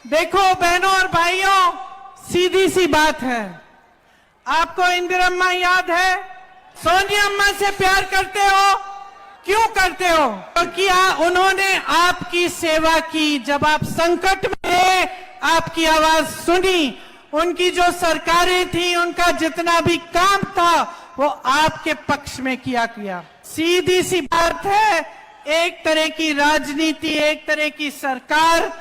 देखो बहनों और भाइयों, सीधी सी बात है। आपको इंदिरम्मा याद है? सोनिया अम्मा से प्यार करते हो? क्यों करते हो? क्योंकि उन्होंने आपकी सेवा की। जब आप संकट में थे, आपकी आवाज सुनी। उनकी जो सरकारें थी, उनका जितना भी काम था वो आपके पक्ष में किया। सीधी सी बात है, एक तरह की राजनीति, एक तरह की सरकार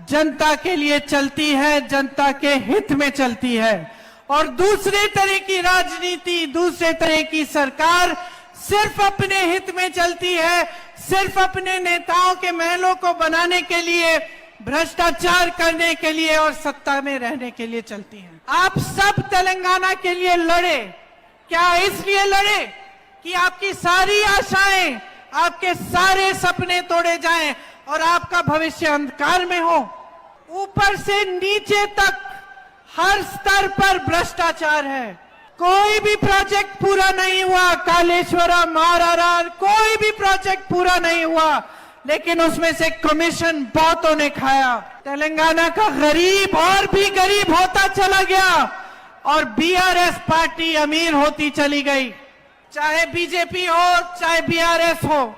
जनता के लिए चलती है, जनता के हित में चलती है, और दूसरे तरह की राजनीति, दूसरे तरह की सरकार सिर्फ अपने हित में चलती है, सिर्फ अपने नेताओं के महलों को बनाने के लिए, भ्रष्टाचार करने के लिए और सत्ता में रहने के लिए चलती है। आप सब तेलंगाना के लिए लड़े, क्या इसलिए लड़े कि आपकी सारी आशाएं, आपके सारे सपने तोड़े जाएं और आपका भविष्य अंधकार में हो? ऊपर से नीचे तक हर स्तर पर भ्रष्टाचार है। कोई भी प्रोजेक्ट पूरा नहीं हुआ। कालेश्वरम, आरआरआर, कोई भी प्रोजेक्ट पूरा नहीं हुआ, लेकिन उसमें से कमीशन बहुतों ने खाया। तेलंगाना का गरीब और भी गरीब होता चला गया और बीआरएस पार्टी अमीर होती चली गई। चाहे बीजेपी हो, चाहे बीआरएस हो,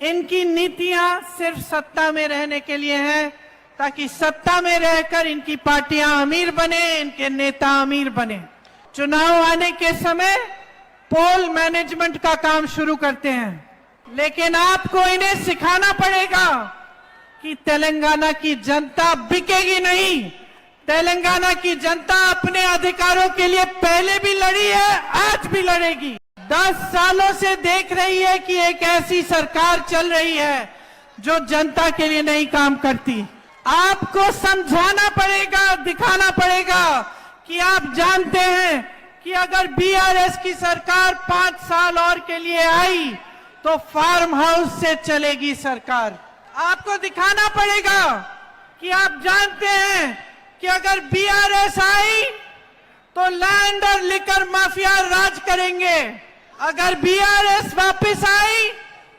इनकी नीतियां सिर्फ सत्ता में रहने के लिए हैं, ताकि सत्ता में रहकर इनकी पार्टियां अमीर बने, इनके नेता अमीर बने। चुनाव आने के समय पोल मैनेजमेंट का काम शुरू करते हैं, लेकिन आपको इन्हें सिखाना पड़ेगा कि तेलंगाना की जनता बिकेगी नहीं। तेलंगाना की जनता अपने अधिकारों के लिए पहले भी लड़ी है, आज भी लड़ेगी। 10 सालों से देख रही है कि एक ऐसी सरकार चल रही है जो जनता के लिए नहीं काम करती। आपको समझाना पड़ेगा, दिखाना पड़ेगा कि आप जानते हैं कि अगर बीआरएस की सरकार 5 साल और के लिए आई तो फार्म हाउस से चलेगी सरकार। आपको दिखाना पड़ेगा कि आप जानते हैं कि अगर बीआरएस आई तो लैंड और लिकर माफिया राज करेंगे। अगर बीआरएस वापस आई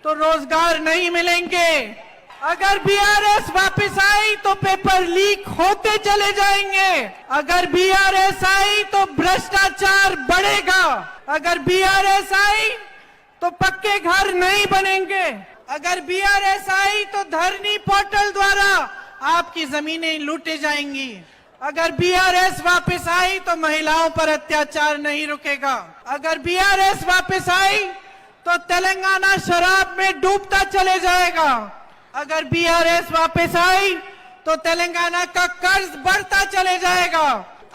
तो रोजगार नहीं मिलेंगे। अगर बीआरएस वापस आई तो पेपर लीक होते चले जाएंगे। अगर बीआरएस आई तो भ्रष्टाचार बढ़ेगा। अगर बीआरएस आई तो पक्के घर नहीं बनेंगे। अगर बीआरएस आई तो धरनी पोर्टल द्वारा आपकी जमीनें लूटे जाएंगी। अगर बीआरएस वापस आई तो महिलाओं पर अत्याचार नहीं रुकेगा। अगर बीआरएस वापस आई तो तेलंगाना शराब में डूबता चले जाएगा। अगर बीआरएस वापस आई तो तेलंगाना का कर्ज बढ़ता चले जाएगा।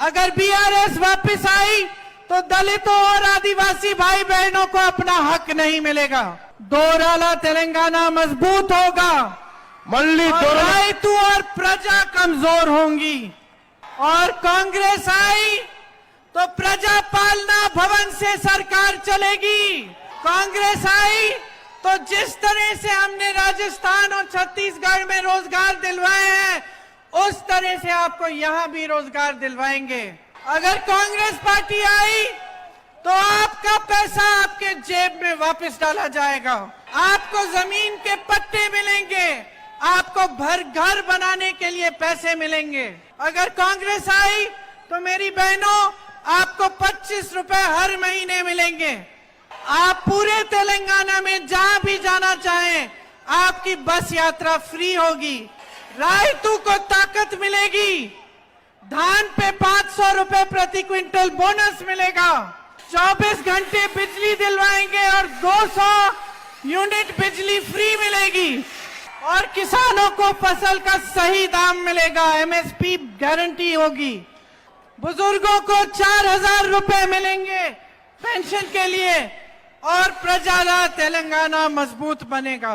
अगर बीआरएस वापस आई तो दलितों और आदिवासी भाई बहनों को अपना हक नहीं मिलेगा। दोराला तेलंगाना मजबूत होगा, रायतू और प्रजा कमजोर होंगी। और कांग्रेस आई तो प्रजा पालना भवन से सरकार चलेगी। कांग्रेस आई तो जिस तरह से हमने राजस्थान और छत्तीसगढ़ में रोजगार दिलवाए हैं, उस तरह से आपको यहां भी रोजगार दिलवाएंगे। अगर कांग्रेस पार्टी आई तो आपका पैसा आपके जेब में वापस डाला जाएगा। आपको जमीन के पट्टे मिलेंगे, आपको घर बनाने के लिए पैसे मिलेंगे। अगर कांग्रेस आई तो मेरी बहनों, आपको 25 रुपए हर महीने मिलेंगे। आप पूरे तेलंगाना में जहां भी जाना चाहें, आपकी बस यात्रा फ्री होगी। रायतू को ताकत मिलेगी। धान पे 500 रुपए प्रति क्विंटल बोनस मिलेगा। 24 घंटे बिजली दिलवाएंगे और 200 यूनिट बिजली फ्री मिलेगी। और किसानों को फसल का सही दाम मिलेगा, एमएसपी गारंटी होगी। बुजुर्गों को 4000 रुपए मिलेंगे पेंशन के लिए। और प्रजाला तेलंगाना मजबूत बनेगा।